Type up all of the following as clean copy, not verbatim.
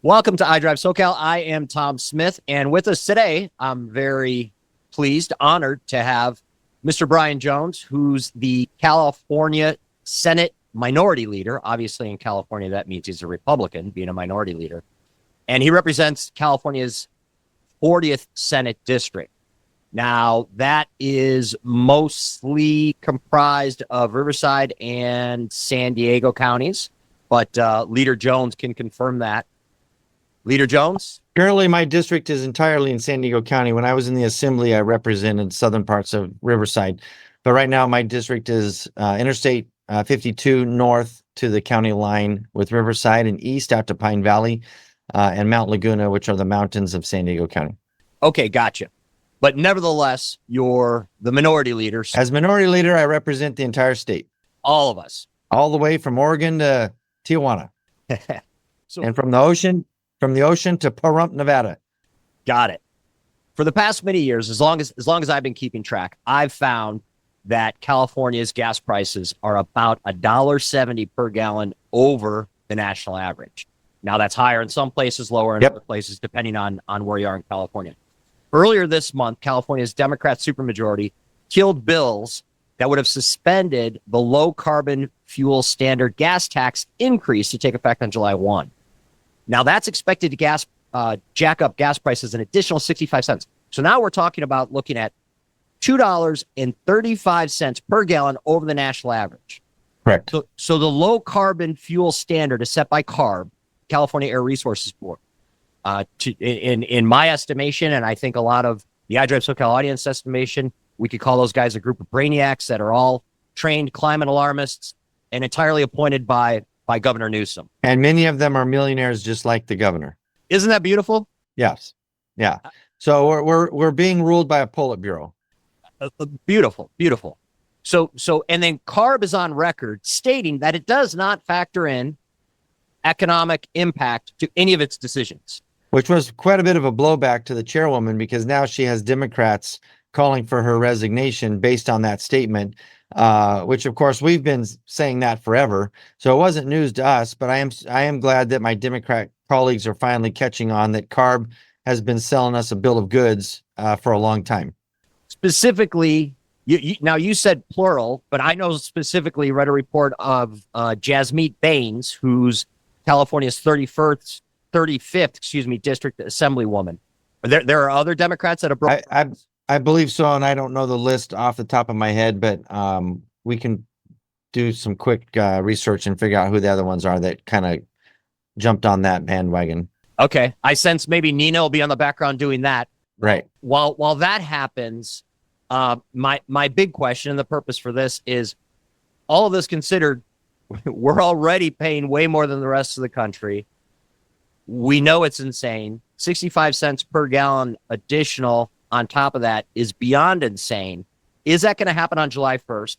Welcome to iDriveSoCal. I am Tom Smith, and with us today, I'm very pleased, honored to have Mr. Brian Jones, who's the California Senate Minority Leader. Obviously, in California, that means he's a Republican, being a minority leader. And he represents California's 40th Senate District. Now, that is mostly comprised of Riverside and San Diego counties, but Leader Jones can confirm that. Leader Jones? Currently, my district is entirely in San Diego County. When I was in the assembly, I represented southern parts of Riverside. But right now, my district is Interstate 52 north to the county line with Riverside, and east out to Pine Valley and Mount Laguna, which are the mountains of San Diego County. Okay, gotcha. But nevertheless, you're the minority leader. As minority leader, I represent the entire state. All of us. All the way from Oregon to Tijuana. So, and from the ocean to Pahrump, Nevada. Got it. For the past many years, as long as I've been keeping track, I've found that California's gas prices are about $1.70 per gallon over the national average. Now, that's higher in some places, lower in other places, depending on where you are in California. Earlier this month, California's Democrat supermajority killed bills that would have suspended the low carbon fuel standard gas tax increase to take effect on July 1. Now, that's expected to jack up gas prices an additional 65 cents. So now we're talking about looking at $2.35 per gallon over the national average. Correct. So the low carbon fuel standard is set by CARB, California Air Resources Board. In my estimation, and I think a lot of the iDriveSoCal audience estimation, we could call those guys a group of brainiacs that are all trained climate alarmists and entirely appointed by Governor Newsom. And many of them are millionaires just like the governor. Isn't that beautiful? Yes. Yeah. So we're being ruled by a Politburo. Beautiful, beautiful. So and then CARB is on record stating that it does not factor in economic impact to any of its decisions. Which was quite a bit of a blowback to the chairwoman, because now she has Democrats calling for her resignation based on that statement, which of course we've been saying that forever. So it wasn't news to us, but I am glad that my Democrat colleagues are finally catching on that CARB has been selling us a bill of goods for a long time. Specifically, now you said plural, but I know specifically read a report of Jasmeet Bains, who's California's 35th district assemblywoman. There are other Democrats that have brought. I believe so, and I don't know the list off the top of my head, but we can do some quick research and figure out who the other ones are that kind of jumped on that bandwagon. Okay, I sense maybe Nina will be on the background doing that. Right. While that happens, my big question and the purpose for this is, all of this considered, we're already paying way more than the rest of the country. We know it's insane. 65 cents per gallon additional on top of that is beyond insane. Is that going to happen on July 1st?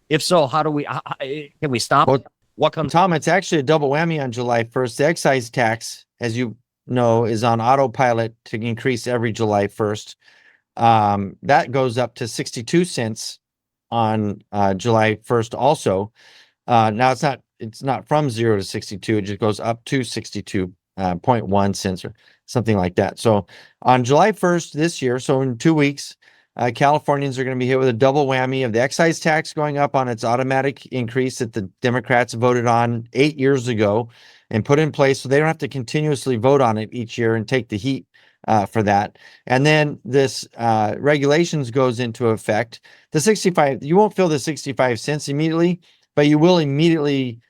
If so, can we stop? Well, what comes? Tom, it's actually a double whammy on July 1st. The excise tax, as you know, is on autopilot to increase every July 1st. That goes up to 62 cents on July 1st also. Now it's not from 0 to 62. It just goes up to 62.1 cents or something like that. So on July 1st this year, so in 2 weeks, Californians are going to be hit with a double whammy of the excise tax going up on its automatic increase that the Democrats voted on 8 years ago and put in place, so they don't have to continuously vote on it each year and take the heat for that. And then this regulations goes into effect. The 65, you won't feel the 65 cents immediately, but you will immediately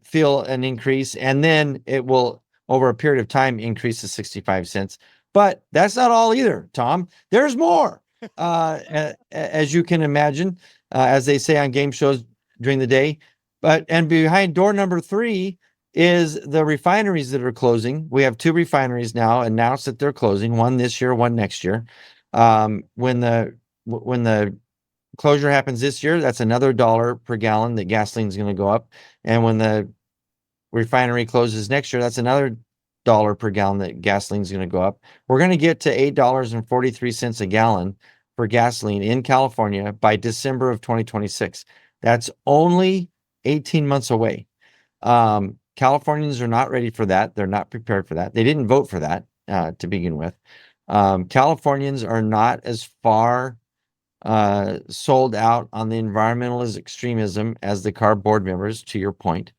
feel an increase, and then it will, over a period of time, increase to 65 cents. But that's not all either, Tom. There's more, as you can imagine, as they say on game shows during the day. And behind door number 3 is the refineries that are closing. We have 2 refineries now announced that they're closing, one this year, one next year. When the closure happens this year, that's another $1 per gallon that gasoline is going to go up. And when the refinery closes next year, that's another $1 per gallon that gasoline is going to go up. We're going to get to $8.43 a gallon for gasoline in California by December of 2026. That's only 18 months away. Californians are not ready for that. They're not prepared for that. They didn't vote for that to begin with. Californians are not as far sold out on the environmentalist extremism as the CARB board members, to your point.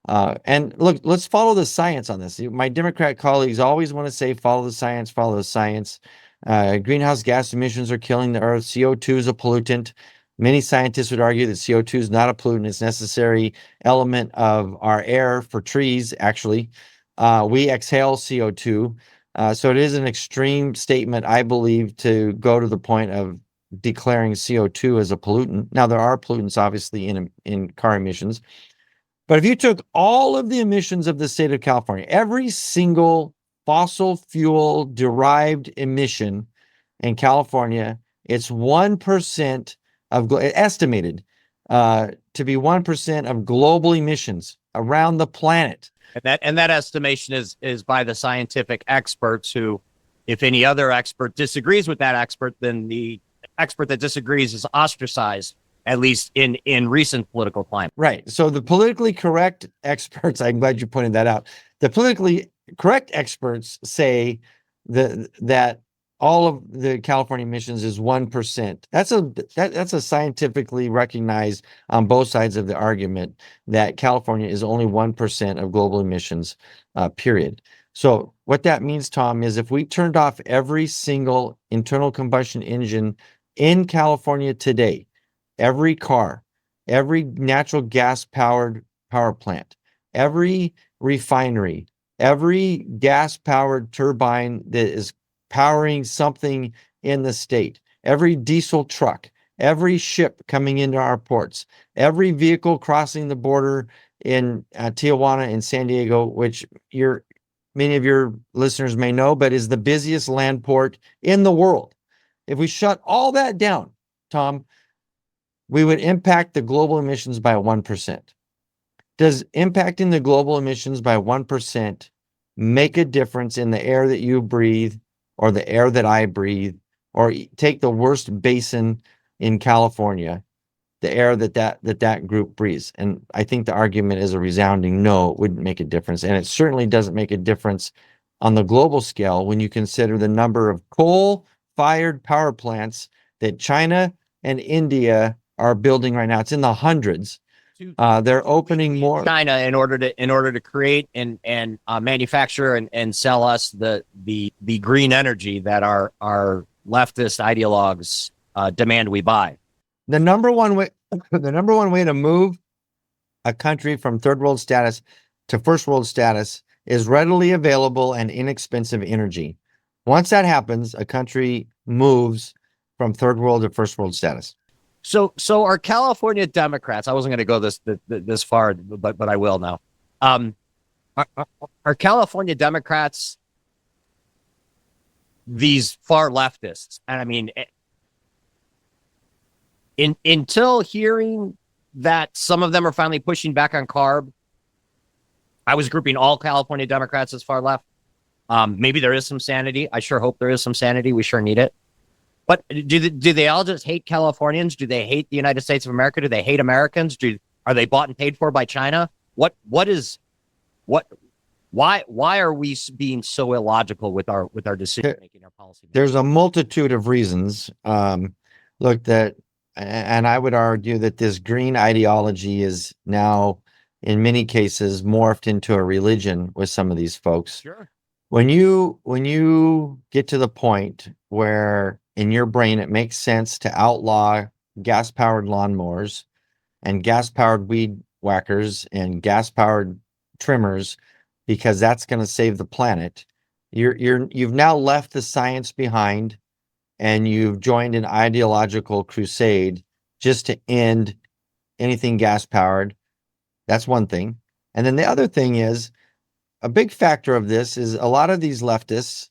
And look, let's follow the science on this. My Democrat colleagues always want to say, follow the science, follow the science. Greenhouse gas emissions are killing the earth. CO2 is a pollutant. Many scientists would argue that CO2 is not a pollutant. It's a necessary element of our air for trees, actually. We exhale CO2. So it is an extreme statement, I believe, to go to the point of declaring CO2 as a pollutant. Now, there are pollutants, obviously, in car emissions. But if you took all of the emissions of the state of California, every single fossil fuel derived emission in California, it's 1% of estimated to be 1% of global emissions around the planet. And that estimation is by the scientific experts who, if any other expert disagrees with that expert, then the expert that disagrees is ostracized, at least in recent political climate. Right. So the politically correct experts, I'm glad you pointed that out. The politically correct experts say that all of the California emissions is 1%. That's a scientifically recognized on both sides of the argument that California is only 1% of global emissions, period. So what that means, Tom, is if we turned off every single internal combustion engine in California today, every car, every natural gas powered power plant, every refinery, every gas powered turbine that is powering something in the state, every diesel truck, every ship coming into our ports, every vehicle crossing the border in Tijuana and San Diego, which many of your listeners may know, but is the busiest land port in the world. If we shut all that down, Tom, we would impact the global emissions by 1%. Does impacting the global emissions by 1% make a difference in the air that you breathe or the air that I breathe, or take the worst basin in California, the air that group breathes? And I think the argument is a resounding no, it wouldn't make a difference. And it certainly doesn't make a difference on the global scale when you consider the number of coal-fired power plants that China and India are building right now. It's in the hundreds. They're opening more. China in order to create and manufacture and sell us the green energy that our leftist ideologues demand we buy. The number one way to move a country from third world status to first world status is readily available and inexpensive energy. Once that happens, a country moves from third world to first world status. So are California Democrats? I wasn't going to go this far, but I will now. Are California Democrats these far leftists? And I mean, until hearing that some of them are finally pushing back on CARB, I was grouping all California Democrats as far left. Maybe there is some sanity. I sure hope there is some sanity. We sure need it. But do they all just hate Californians? Do they hate the United States of America? Do they hate Americans? Are they bought and paid for by China? Why are we being so illogical with our decision making, our policy? There's a multitude of reasons. Look, and I would argue that this green ideology is now, in many cases, morphed into a religion with some of these folks. Sure. When you get to the point where in your brain it makes sense to outlaw gas-powered lawnmowers and gas-powered weed whackers and gas-powered trimmers because that's going to save the planet, you've now left the science behind and you've joined an ideological crusade just to end anything gas-powered. That's one thing. And then the other thing is, a big factor of this is a lot of these leftists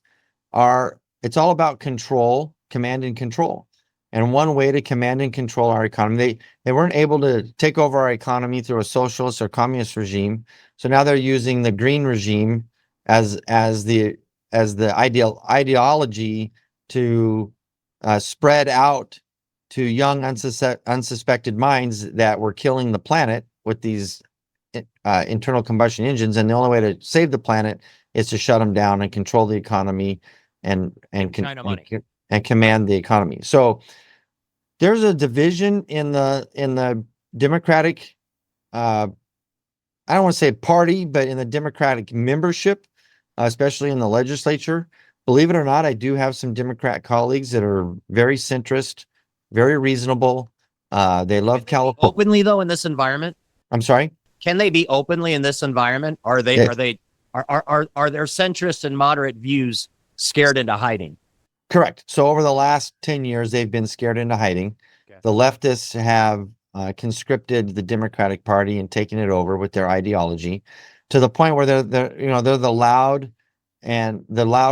it's all about control, command and control. And one way to command and control our economy, they weren't able to take over our economy through a socialist or communist regime. So now they're using the green regime as the ideology to spread out to young unsuspected minds that we're killing the planet with these internal combustion engines, and the only way to save the planet is to shut them down and control the economy China money. and command the economy. So there's a division in the Democratic, I don't want to say party, but in the Democratic membership, especially in the legislature. Believe it or not, I do have some Democrat colleagues that are very centrist, very reasonable. They love California. Openly though, in this environment, I'm sorry. can they be openly in this environment? Are they? Yeah. Are their centrist and moderate views scared into hiding? Correct. So over the last 10 years, they've been scared into hiding. Okay. The leftists have conscripted the Democratic Party and taken it over with their ideology to the point where they're the loud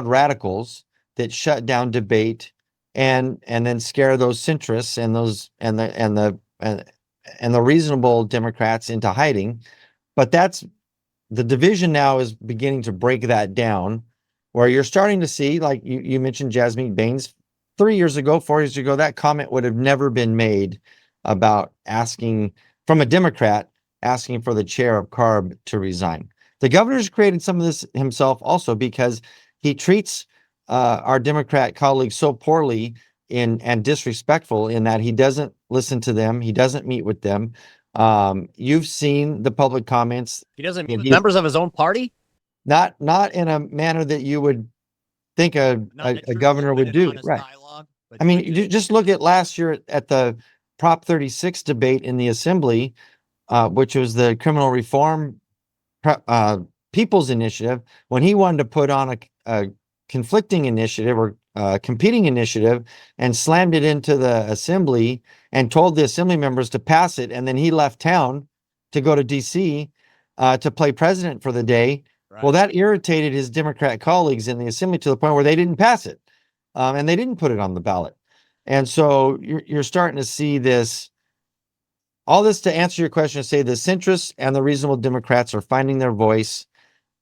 radicals that shut down debate and then scare those centrists and the reasonable Democrats into hiding. But that's the division now is beginning to break that down, where you're starting to see, like you mentioned, Jasmine Baines, 3 years ago, 4 years ago, that comment would have never been made about asking from a Democrat asking for the chair of CARB to resign. The governor's created some of this himself also because he treats our Democrat colleagues so poorly and disrespectful in that he doesn't listen to them. He doesn't meet with them. You've seen the public comments. He doesn't meet with members of his own party? Not in a manner that you would think a governor would do. Right. Dialogue, I mean, you just look at last year at the Prop 36 debate in the Assembly, which was the criminal reform People's Initiative, when he wanted to put on a conflicting initiative or competing initiative and slammed it into the Assembly and told the Assembly members to pass it. And then he left town to go to DC to play president for the day. Right. Well, that irritated his Democrat colleagues in the Assembly to the point where they didn't pass it. And they didn't put it on the ballot. And so you're starting to see this, all this to answer your question, to say the centrists and the reasonable Democrats are finding their voice.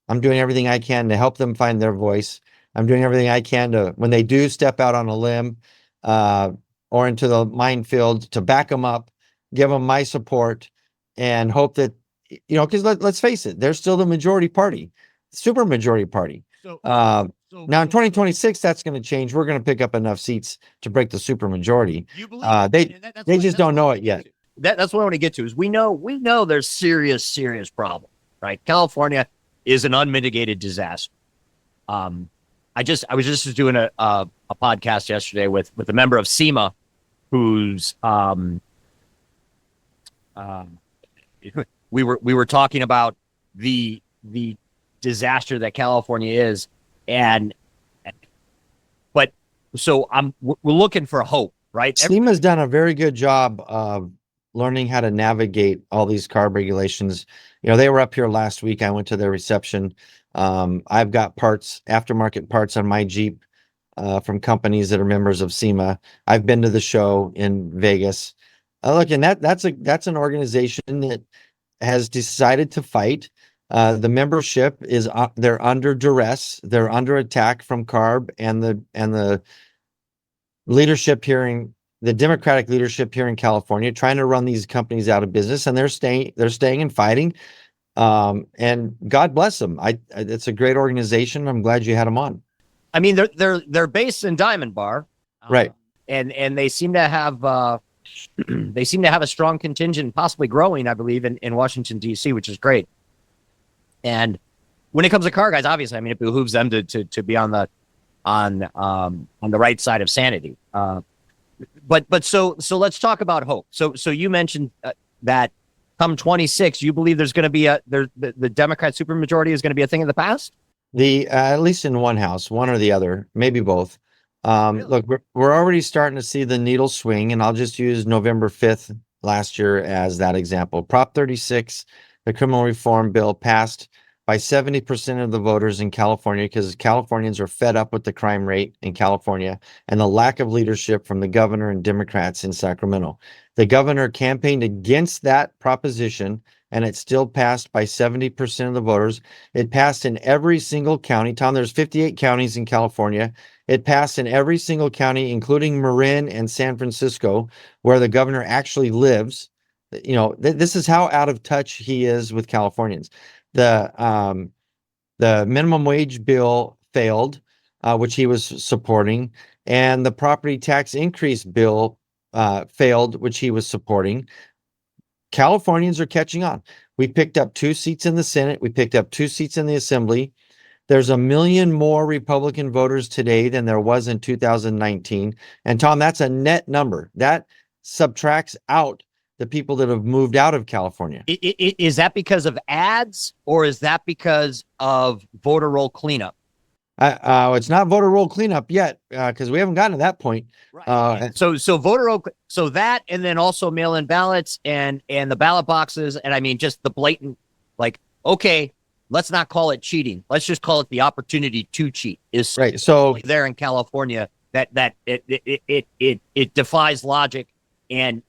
I'm doing everything I can to help them find their voice. I'm doing everything I can to, when they do step out on a limb or into the minefield, to back them up, give them my support, and hope that, because let's face it, they're still the majority party, super majority party. Now in 2026, that's going to change. We're going to pick up enough seats to break the super majority. They just don't know it yet. That's what I want to get to. Is we know there's serious problem, right? California is an unmitigated disaster. I was just doing a podcast yesterday with a member of SEMA, who's we were talking about the disaster that California is, we're looking for hope, right? SEMA's done a very good job of learning how to navigate all these CARB regulations. They were up here last week. I went to their reception. I've got aftermarket parts on my Jeep from companies that are members of SEMA. I've been to the show in Vegas. Look, and that's an organization that has decided to fight. The membership they're under duress. They're under attack from CARB and the leadership here the Democratic leadership here in California, trying to run these companies out of business, and they're staying and fighting. And God bless them. It's a great organization. I'm glad you had them on. I mean, they're based in Diamond Bar, right? And they seem to have a strong contingent, possibly growing, I believe, in Washington D.C., which is great. And when it comes to car guys, obviously, I mean, it behooves them to be on the right side of sanity. But so let's talk about hope. So you mentioned that come 26, you believe there's going to be the Democrat supermajority is going to be a thing of the past? At least in one house, one or the other, maybe both. Really? Look, we're already starting to see the needle swing, and I'll just use November 5th last year as that example. Prop 36, the criminal reform bill, passed by 70% of the voters in California because Californians are fed up with the crime rate in California and the lack of leadership from the governor and Democrats in Sacramento. The governor campaigned against that proposition, and it still passed by 70% of the voters. It passed in every single county. Tom, there's 58 counties in California. It passed in every single county, including Marin and San Francisco, where the governor actually lives. This is how out of touch he is with Californians. The minimum wage bill failed, which he was supporting, and the property tax increase bill failed, which he was supporting. Californians are catching on. We picked up 2 seats in the Senate. We picked up 2 seats in the Assembly. There's 1 million more Republican voters today than there was in 2019. And Tom, that's a net number. That subtracts out the people that have moved out of California. Is that because of ads, or is that because of voter roll cleanup? It's not voter roll cleanup yet, because we haven't gotten to that point. Right. So voter roll, so that, and then also mail-in ballots and the ballot boxes, and I mean just the blatant, like, okay, let's not call it cheating. Let's just call it the opportunity to cheat. Is right. So there in California that it defies logic and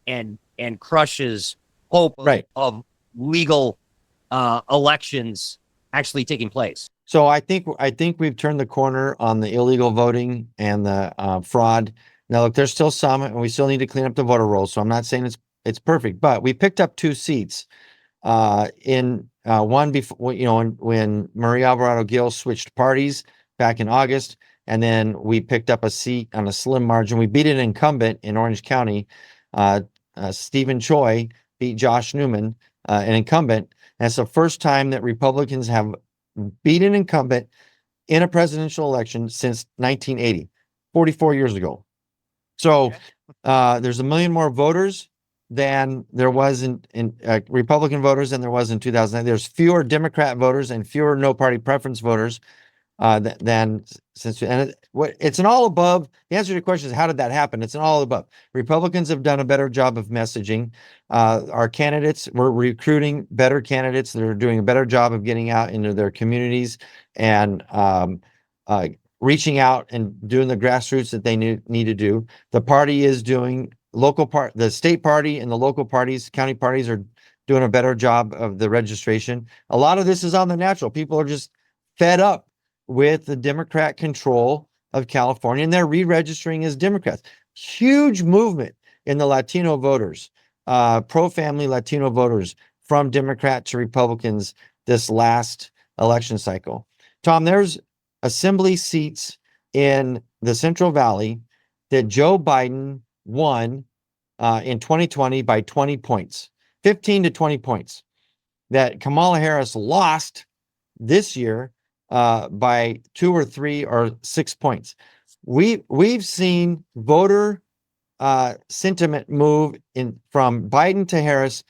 crushes hope of legal elections actually taking place. So I think we've turned the corner on the illegal voting and the fraud. Now, look, there's still some, and we still need to clean up the voter rolls. So I'm not saying it's perfect, but we picked up 2 seats. In one before, when Marie Alvarado Gill switched parties back in August, and then we picked up a seat on a slim margin. We beat an incumbent in Orange County. Stephen Choi beat Josh Newman, an incumbent. And it's the first time that Republicans have beat an incumbent in a presidential election since 1980, 44 years ago. So there's 1 million more voters than there was in Republican voters than there was in 2009. There's fewer Democrat voters and fewer no party preference voters than since. And it's an all above. The answer to your question is, how did that happen? It's an all above. Republicans have done a better job of messaging. Our candidates, we're recruiting better candidates. They're doing a better job of getting out into their communities and reaching out and doing the grassroots that they need to do. The party is doing the state party and the local parties, county parties are doing a better job of the registration. A lot of this is on the natural. People are just fed up with the Democrat control of California, and they're re-registering as Democrats. Huge movement in the Latino voters, pro-family Latino voters from Democrat to Republicans this last election cycle. Tom, there's assembly seats in the Central Valley that Joe Biden won in 2020 by 20 points, 15 to 20 points, that Kamala Harris lost this year by 2 or 3 or 6 points. We've seen voter sentiment move from Biden to Harris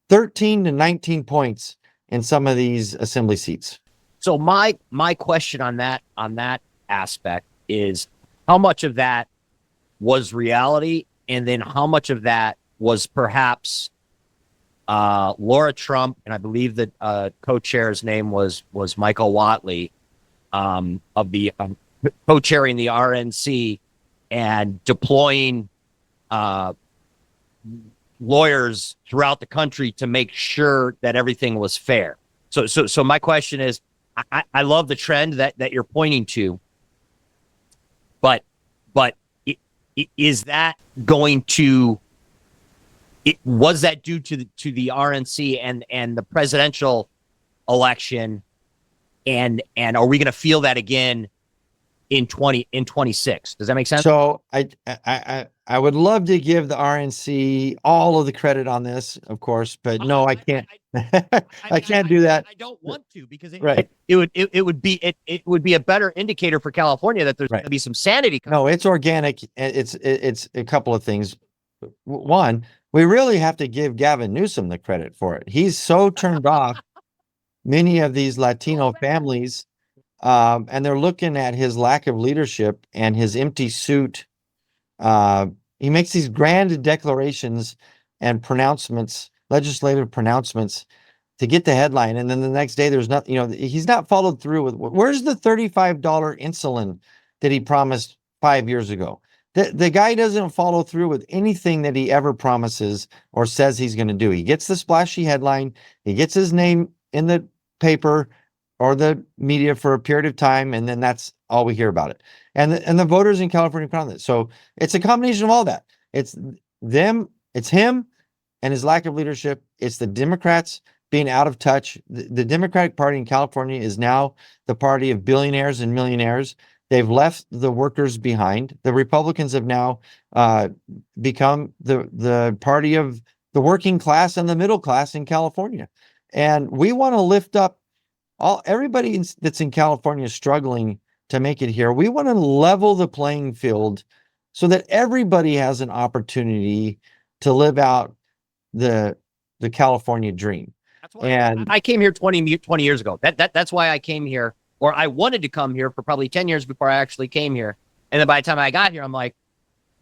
13 to 19 points in some of these assembly seats. So my question on that aspect is, how much of that was reality, and then how much of that was perhaps Laura Trump, and I believe that co-chair's name was Michael Whatley, of the co-chairing the RNC and deploying lawyers throughout the country to make sure that everything was fair. So my question is, I love the trend that you're pointing to, but is that going to? Was that due to the RNC and the presidential election, and are we going to feel that again in 26? Does that make sense? So I would love to give the RNC all of the credit on this, of course, but no, I can't. I can't do that. I don't want to, because it would be a better indicator for California that there's going to be some sanity. No, it's organic. It's a couple of things. One, we really have to give Gavin Newsom the credit for it. He's so turned off many of these Latino families, and they're looking at his lack of leadership and his empty suit. He makes these grand declarations and pronouncements, legislative pronouncements, to get the headline, and then the next day there's nothing. He's not followed through with. Where's the $35 insulin that he promised 5 years ago? The guy doesn't follow through with anything that he ever promises or says he's going to do. He gets the splashy headline, he gets his name in the paper or the media for a period of time, and then that's all we hear about it. And the voters in California found it. So it's a combination of all that. It's them, it's him, and his lack of leadership. It's the Democrats being out of touch. The Democratic Party in California is now the party of billionaires and millionaires. They've left the workers behind. The Republicans have now become the party of the working class and the middle class in California. And we want to lift up everybody that's in California struggling to make it here. We want to level the playing field so that everybody has an opportunity to live out the California dream. That's why And I came here 20 years ago. That's why I came here, or I wanted to come here for probably 10 years before I actually came here. And then by the time I got here, I'm like,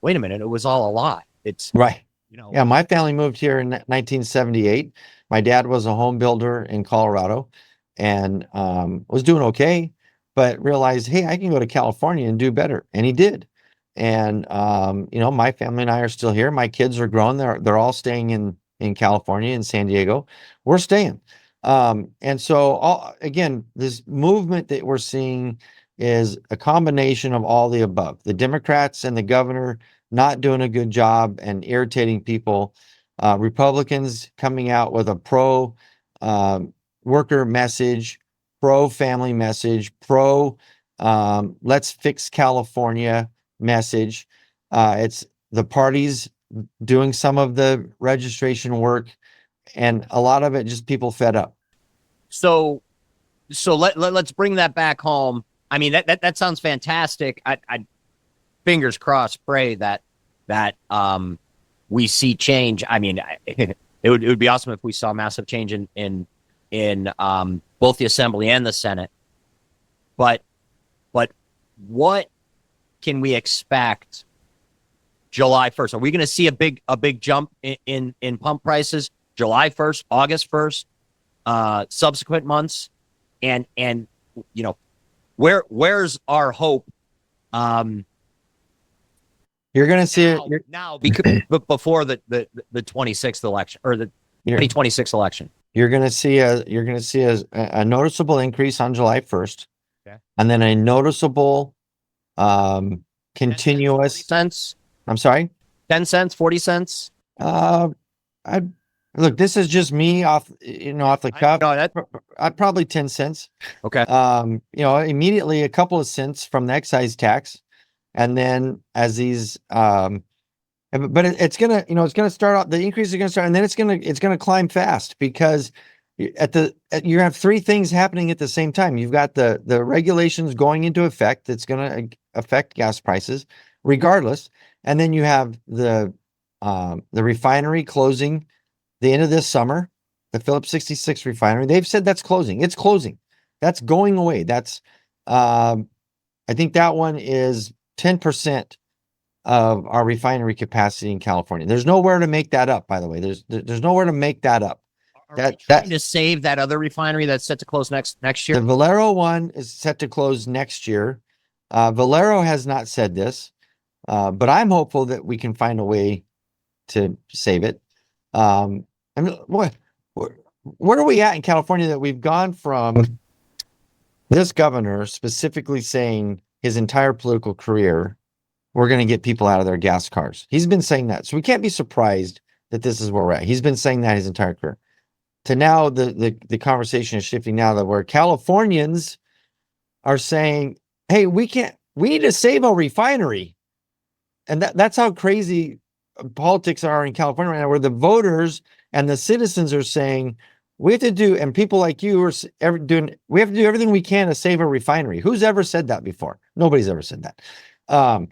wait a minute, it was all a lie. It's right. you know, Yeah, my family moved here in 1978. My dad was a home builder in Colorado and was doing okay, but realized, hey, I can go to California and do better. And he did. And my family and I are still here. My kids are grown. They're all staying in California, in San Diego. We're staying. And so again, this movement that we're seeing is a combination of all the above. The Democrats and the governor not doing a good job and irritating people. Republicans coming out with a pro worker message, pro family message, pro let's fix California message. It's the parties doing some of the registration work, and a lot of it just people fed up. so let's bring that back home. I mean, that sounds fantastic. I fingers crossed, pray that we see change. I mean, it would be awesome if we saw massive change in both the Assembly and the Senate. But what can we expect July 1st? Are we going to see a big jump in pump prices July 1st, August 1st, subsequent months? And where's our hope? You're going to see it now because before the 26th election or the 2026 election. You're going to see a noticeable increase on July 1st, okay, and then a noticeable continuous. 10 cents. I'm sorry, 10 cents, 40 cents. I look. This is just me off the cuff. I'd probably 10 cents. Okay. Immediately a couple of cents from the excise tax. And then as these, but it's gonna start out. The increase is gonna start, and then it's gonna climb fast because you have three things happening at the same time. You've got the regulations going into effect that's gonna affect gas prices, regardless, and then you have the refinery closing the end of this summer. The Phillips 66 refinery. They've said that's closing. It's closing. That's going away. That's I think that one is 10% of our refinery capacity in California. There's nowhere to make that up, by the way. There's nowhere to make that up. Are we trying to save that other refinery that's set to close next year? The Valero one is set to close next year. Valero has not said this, but I'm hopeful that we can find a way to save it. I mean, where are we at in California that we've gone from this governor specifically saying his entire political career, we're going to get people out of their gas cars. He's been saying that. So we can't be surprised that this is where we're at. He's been saying that his entire career. To now, the conversation is shifting now that where Californians are saying, hey, we need to save a refinery. And that's how crazy politics are in California right now, where the voters and the citizens are saying, we have to do, and people like you are we have to do everything we can to save a refinery. Who's ever said that before? Nobody's ever said that. But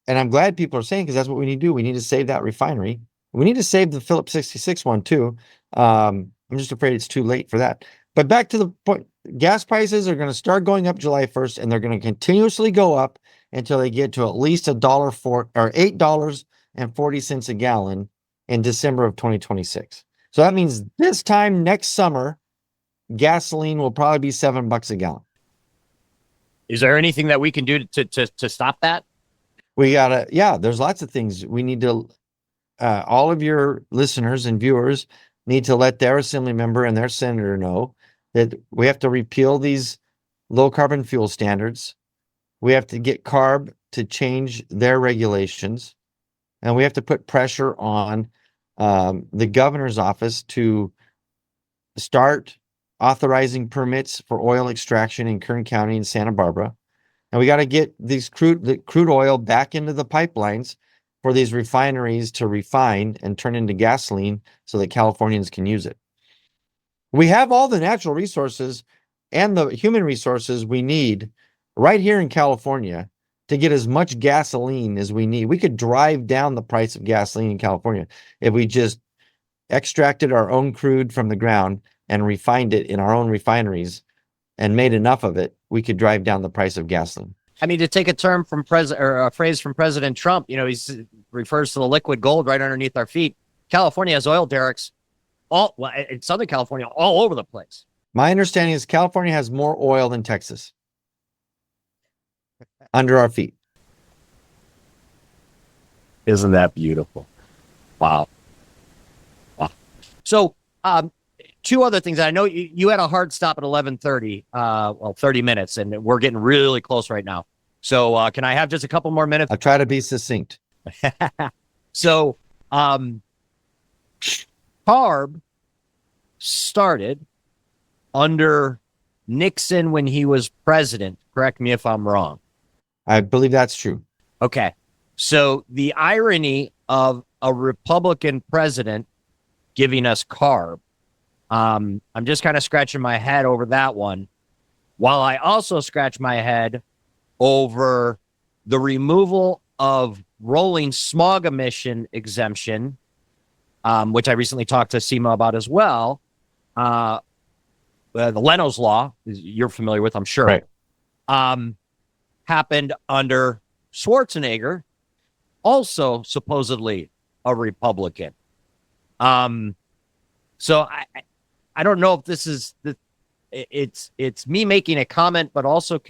and I'm glad people are saying, because that's what we need to do. We need to save that refinery. We need to save the Phillips 66 one too. I'm just afraid it's too late for that. But back to the point, gas prices are going to start going up July 1st, and they're going to continuously go up until they get to at least $8.40 a gallon in December of 2026. So that means this time next summer, gasoline will probably be $7 a gallon. Is there anything that we can do to stop that? There's lots of things we need to, all of your listeners and viewers need to let their assembly member and their senator know that we have to repeal these low carbon fuel standards. We have to get CARB to change their regulations, and we have to put pressure on the governor's office to start authorizing permits for oil extraction in Kern County and Santa Barbara. And we got to get the crude oil back into the pipelines for these refineries to refine and turn into gasoline so that Californians can use it. We have all the natural resources and the human resources we need right here in California to get as much gasoline as we need. We could drive down the price of gasoline in California if we just extracted our own crude from the ground and refined it in our own refineries and made enough of it. We could drive down the price of gasoline. I mean, to take a term from a phrase from President Trump, you know, he refers to the liquid gold right underneath our feet. California has oil derricks in Southern California all over the place. My understanding is California has more oil than Texas under our feet. Isn't that beautiful? Wow. So, two other things. I know you had a hard stop at 11:30, 30 minutes, and we're getting really close right now. So, can I have just a couple more minutes? I'll try to be succinct. So, CARB started under Nixon when he was president. Correct me if I'm wrong. I believe that's true. Okay. So the irony of a Republican president giving us CARB, I'm just kind of scratching my head over that one, while I also scratch my head over the removal of rolling smog emission exemption, which I recently talked to SEMA about as well. The Leno's Law, you're familiar with, I'm sure. Right. Happened under Schwarzenegger, also supposedly a Republican. So I don't know if this is it's me making a comment, but also,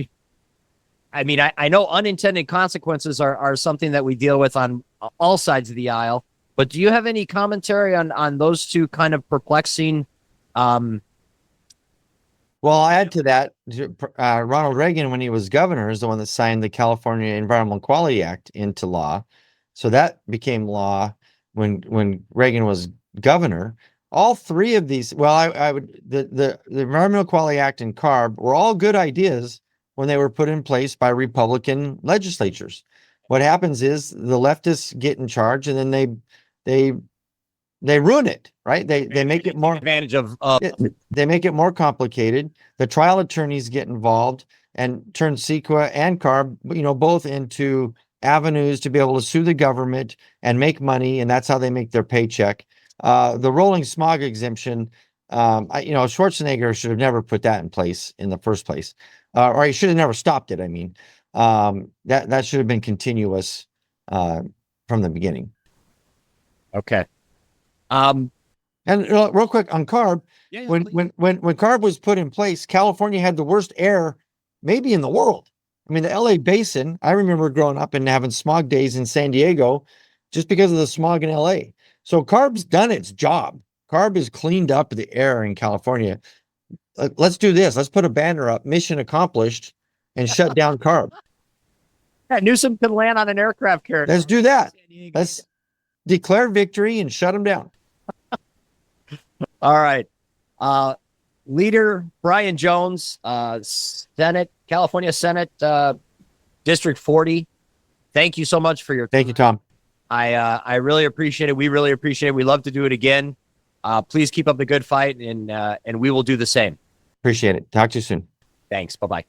I mean, I know unintended consequences are something that we deal with on all sides of the aisle, but do you have any commentary on those two kind of perplexing? Well, I'll add to that. Ronald Reagan, when he was governor, is the one that signed the California Environmental Quality Act into law. So that became law when Reagan was governor. All three of these, well, I would the Environmental Quality Act and CARB were all good ideas when they were put in place by Republican legislatures. What happens is the leftists get in charge, and then they ruin it, right? They make it more advantage of they make it more complicated. The trial attorneys get involved and turn CEQA and CARB, both into avenues to be able to sue the government and make money, and that's how they make their paycheck. The rolling smog exemption, Schwarzenegger should have never put that in place in the first place, or he should have never stopped it. I mean, that should have been continuous from the beginning. Okay. And real quick on CARB, when CARB was put in place, California had the worst air maybe in the world. I mean, the LA basin, I remember growing up and having smog days in San Diego just because of the smog in LA. So CARB's done its job. CARB has cleaned up the air in California. Let's do this. Let's put a banner up, mission accomplished, and shut down CARB. Yeah, Newsom can land on an aircraft carrier. Let's do that. Let's declare victory and shut them down. All right. Leader Brian Jones, California Senate, District 40. Thank you so much for your time. Thank you, Tom. I really appreciate it. We really appreciate it. We love to do it again. Please keep up the good fight, and we will do the same. Appreciate it. Talk to you soon. Thanks. Bye-bye.